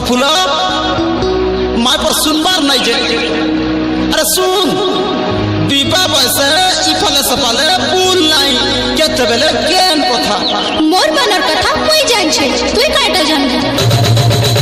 फुला माय पर सुनबार नहीं जे अरे सुन दीपा बसे इफाले सफाले पुल नहीं केते बेले केन कथा मोर बनर कथा कोई जान छे तुई काटा जान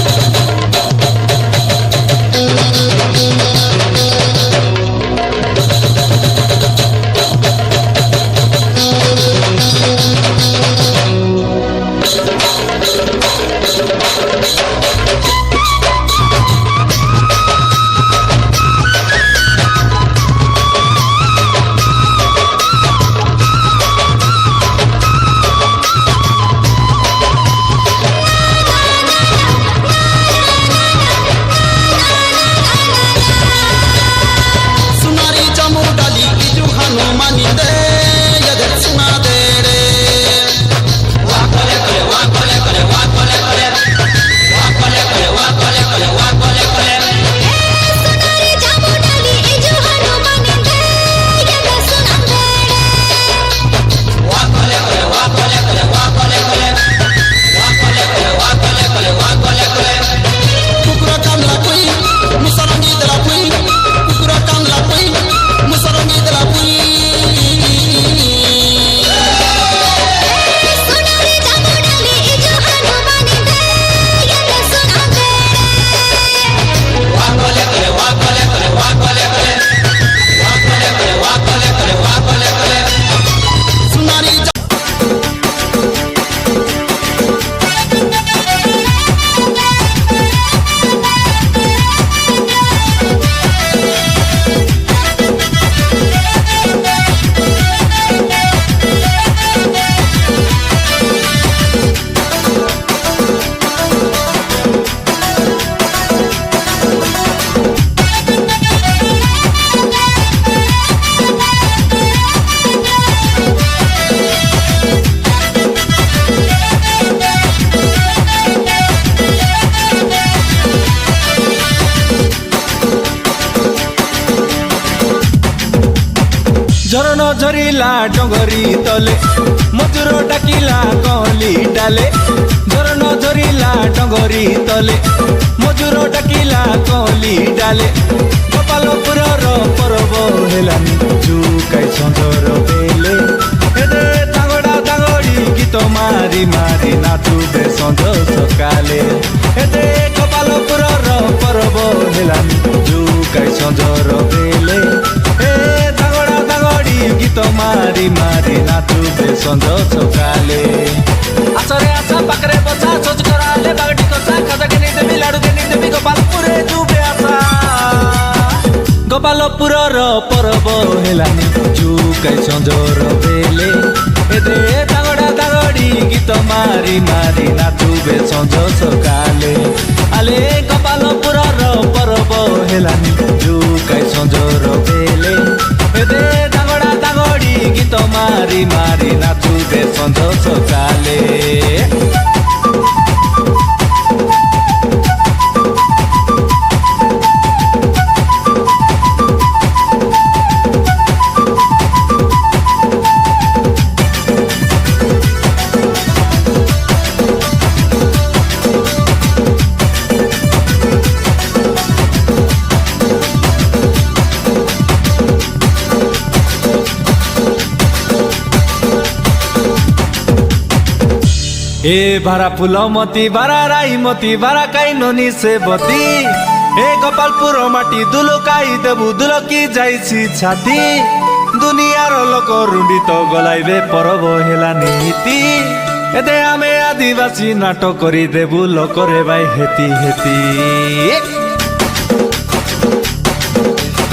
झरन झरिला डोंगरी तले मजूर डाकिला कहली डाले झरन झरिला डोंगरी तले मजूर डाकिला कहली डाले गोपालपुर पर्व हेलानी जुकाई संजर बेले हेदे तागड़ा तागड़ी गीत मारी मारी नाचुबे संज सकाले हेदे गोपालपुर पर्व हेलानी जुकाई संजर बेले गीत मारी मारी नाचुबे संज सकाले आसरे आशा पाखरे बसा सोच कराले बागटी कसा खाजा के नहीं देवी लाडू के नहीं देवी गोपालपुर जुबे आशा गोपालपुर पर्व हेलानी जुकाई संजर बेले एदे तागड़ा तागड़ी गीत मारी मारी नाचुबे संज सकाले आले गोपालपुर पर्व हेलानी जुकाई संजर बेले एदे गीत मारी मारी नाचुबे संज सकाले ए भारा फूल मती बारा राई मती बारा काई ननी से बती ए गोपालपुर माटी दुलुकाई देबु दुलकी जाइछि छाती दुनियार लोक रुंडी तो गलाइबे पर्व हेला नीति एदे आमे आदिवासी नाटक करी देबु लोक रे भाई हेती हेती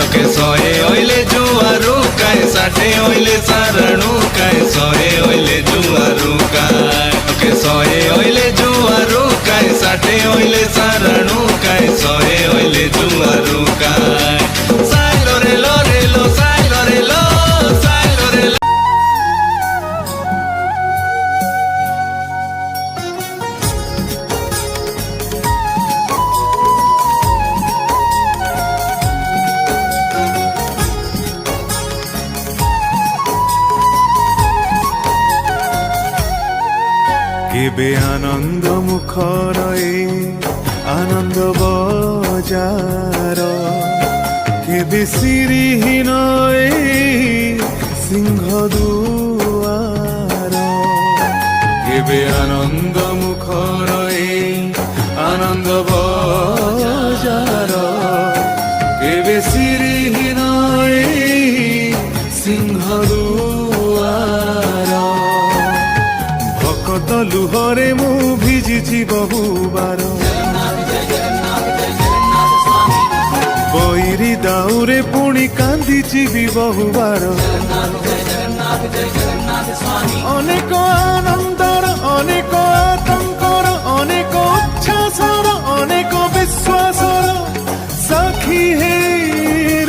तके सोए ओइले जुआरु काई साठे ओइले सारणु काई सोए ओइले जुआरु काई सोए ओइले जुआरु काई साठे ओइले सारणु काई सोए ओइले जुआरु का মুখর এই আনন্দ বজার কেবে সিঁড়িহীন এই সিংহ দুয়ার কেবে আনন্দ মুখর এই আনন্দ বজার কেবে সিঁড়িহীন এই সিংহ দুয়ার ভকত লুহরে মু ভিজিছি বহুবার বৈরি দাউরে পুଣି কান্দিছি বি বহুবার অনেক আনন্দর অনেক আতঙ্কর অনেক উচ্ছ্বাসর অনেক বিশ্বাসর সাক্ষী হে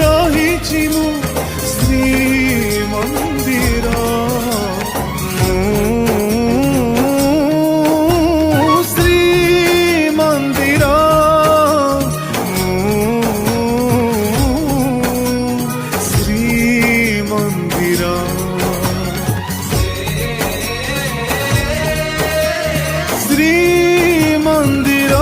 রহিছি মু শ্রী মন্দির শ্রী মন্দির শ্রী মন্দির শ্রী মন্দির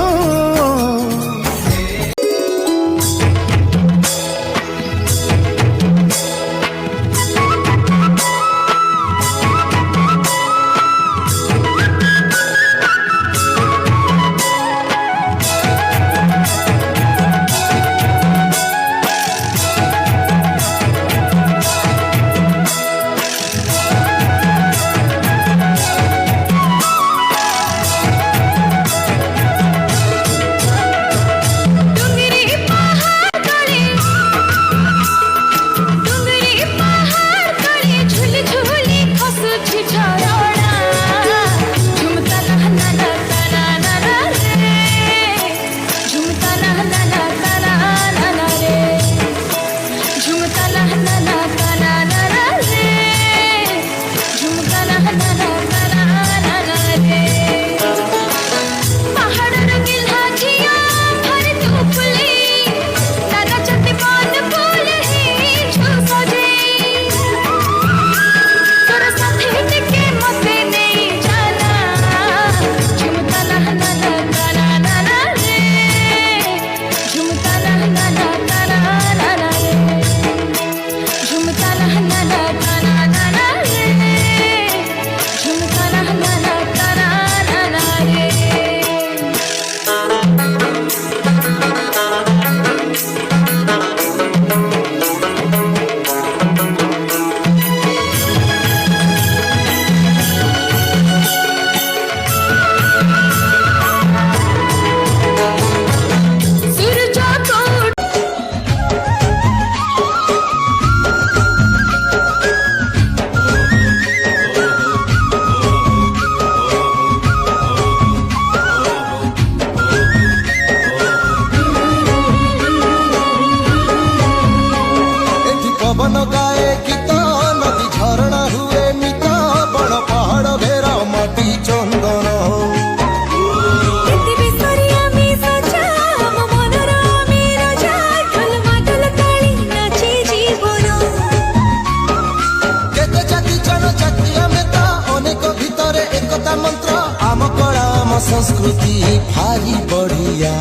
पवन गाए गीत नदी झरणा हुए मित बड़ पहाड़ घेरा माटी चंदन केते जाति जनजाति आमे ता अनेक भितरे एकता मंत्र आम कला आम संस्कृति भारी बढ़िया।